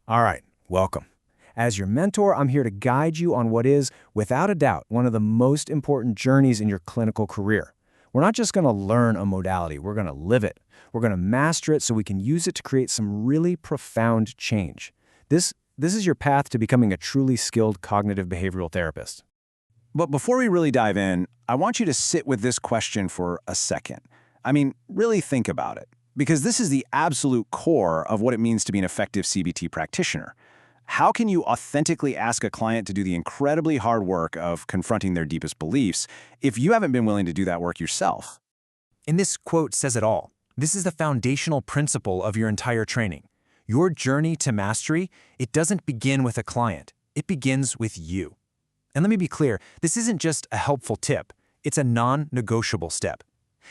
All right, welcome. As your mentor, I'm here to guide you on what is, without a doubt, one of the most important journeys in your clinical career. We're not just going to learn a modality, we're going to live it. We're going to master it so we can use it to create some really profound change. This is your path to becoming a truly skilled cognitive behavioral therapist. But before we really dive in, I want you to sit with this question for a second. I mean, really think about it, because this is the absolute core of what it means to be an effective CBT practitioner. How can you authentically ask a client to do the incredibly hard work of confronting their deepest beliefs if you haven't been willing to do that work yourself? And this quote says it all. This is the foundational principle of your entire training. Your journey to mastery, it doesn't begin with a client. It begins with you. And let me be clear, this isn't just a helpful tip. It's a non-negotiable step.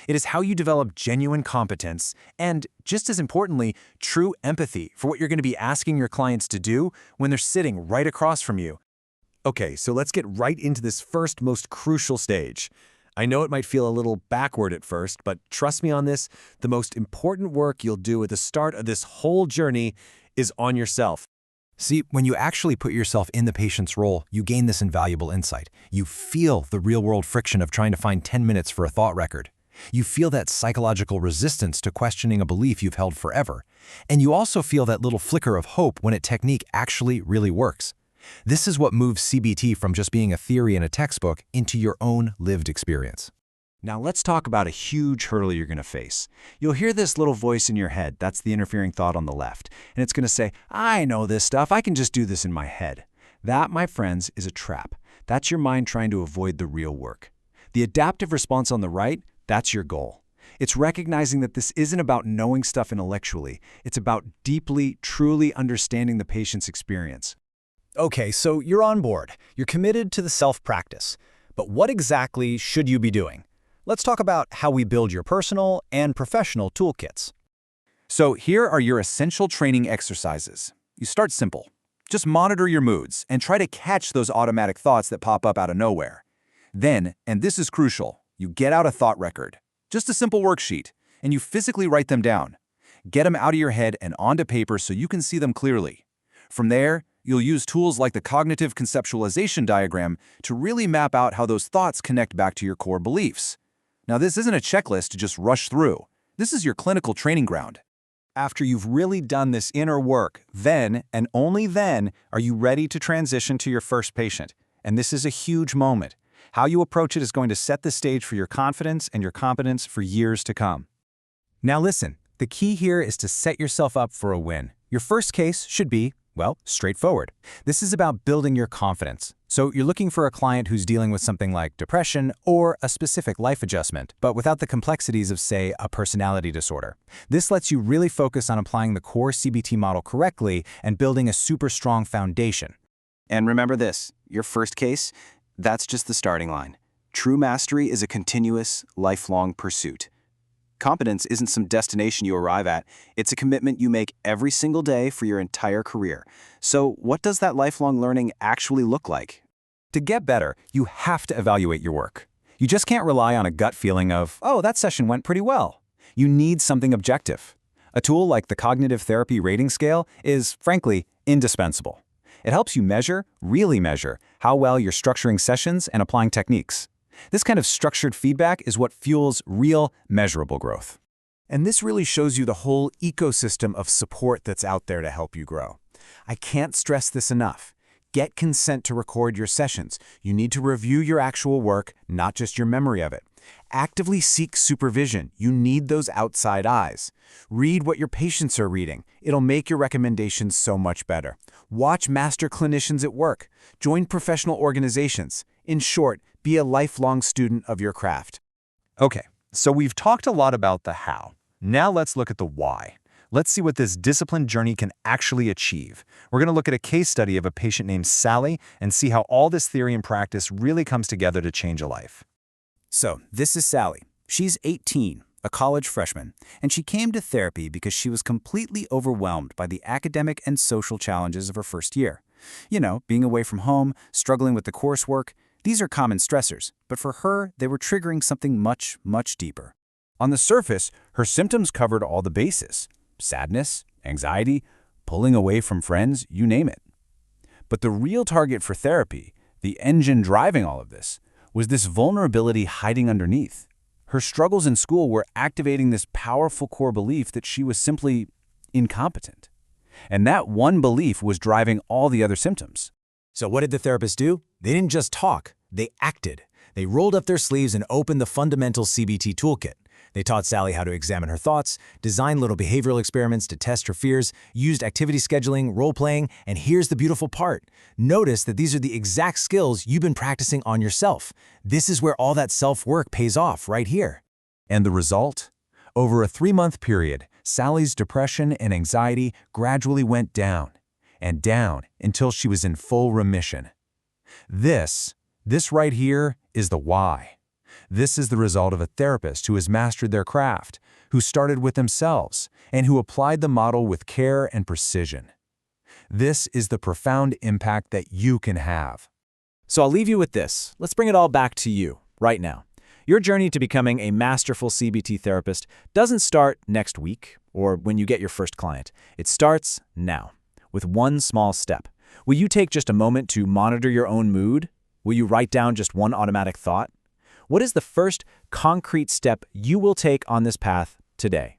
It is how you develop genuine competence and, just as importantly, true empathy for what you're going to be asking your clients to do when they're sitting right across from you. Okay, so let's get right into this first most crucial stage. I know it might feel a little backward at first, but trust me on this, the most important work you'll do at the start of this whole journey is on yourself. See, when you actually put yourself in the patient's role, you gain this invaluable insight. You feel the real-world friction of trying to find 10 minutes for a thought record. You feel that psychological resistance to questioning a belief you've held forever. And you also feel that little flicker of hope when a technique actually really works. This is what moves CBT from just being a theory in a textbook into your own lived experience. Now let's talk about a huge hurdle you're going to face. You'll hear this little voice in your head, that's the interfering thought on the left, and it's going to say, I know this stuff, I can just do this in my head. That, my friends, is a trap. That's your mind trying to avoid the real work. The adaptive response on the right, that's your goal. It's recognizing that this isn't about knowing stuff intellectually. It's about deeply, truly understanding the patient's experience. Okay, so you're on board. You're committed to the self-practice. But what exactly should you be doing? Let's talk about how we build your personal and professional toolkits. So here are your essential training exercises. You start simple. Just monitor your moods and try to catch those automatic thoughts that pop up out of nowhere. Then, and this is crucial, you get out a thought record, just a simple worksheet, and you physically write them down. Get them out of your head and onto paper so you can see them clearly. From there, you'll use tools like the cognitive conceptualization diagram to really map out how those thoughts connect back to your core beliefs. Now, this isn't a checklist to just rush through. This is your clinical training ground. After you've really done this inner work, then, and only then, are you ready to transition to your first patient. And this is a huge moment. How you approach it is going to set the stage for your confidence and your competence for years to come. Now listen, the key here is to set yourself up for a win. Your first case should be, well, straightforward. This is about building your confidence. So you're looking for a client who's dealing with something like depression or a specific life adjustment, but without the complexities of, say, a personality disorder. This lets you really focus on applying the core CBT model correctly and building a super strong foundation. And remember this, your first case, that's just the starting line. True mastery is a continuous, lifelong pursuit. Competence isn't some destination you arrive at. It's a commitment you make every single day for your entire career. So what does that lifelong learning actually look like? To get better, you have to evaluate your work. You just can't rely on a gut feeling of, oh, that session went pretty well. You need something objective. A tool like the Cognitive Therapy Rating Scale is, frankly, indispensable. It helps you measure, really measure, how well you're structuring sessions and applying techniques. This kind of structured feedback is what fuels real, measurable growth. And this really shows you the whole ecosystem of support that's out there to help you grow. I can't stress this enough. Get consent to record your sessions. You need to review your actual work, not just your memory of it. Actively seek supervision. You need those outside eyes. Read what your patients are reading. It'll make your recommendations so much better. Watch master clinicians at work. Join professional organizations. In short, be a lifelong student of your craft. Okay, so we've talked a lot about the how. Now let's look at the why. Let's see what this disciplined journey can actually achieve. We're going to look at a case study of a patient named Sally and see how all this theory and practice really comes together to change a life. So, this is Sally. She's 18, a college freshman, and she came to therapy because she was completely overwhelmed by the academic and social challenges of her first year. You know, being away from home, struggling with the coursework, these are common stressors, but for her, they were triggering something much, much deeper. On the surface, her symptoms covered all the bases: sadness, anxiety, pulling away from friends, you name it. But the real target for therapy, the engine driving all of this, was this vulnerability hiding underneath. Her struggles in school were activating this powerful core belief that she was simply incompetent. And that one belief was driving all the other symptoms. So what did the therapist do? They didn't just talk, they acted. They rolled up their sleeves and opened the fundamental CBT toolkit. They taught Sally how to examine her thoughts, design little behavioral experiments to test her fears, used activity scheduling, role-playing, and here's the beautiful part. Notice that these are the exact skills you've been practicing on yourself. This is where all that self-work pays off, right here. And the result? Over a 3-month period, Sally's depression and anxiety gradually went down and down until she was in full remission. This right here is the why. This is the result of a therapist who has mastered their craft, who started with themselves, and who applied the model with care and precision. This is the profound impact that you can have. So I'll leave you with this. Let's bring it all back to you, right now. Your journey to becoming a masterful CBT therapist doesn't start next week or when you get your first client. It starts now, with one small step. Will you take just a moment to monitor your own mood? Will you write down just one automatic thought? What is the first concrete step you will take on this path today?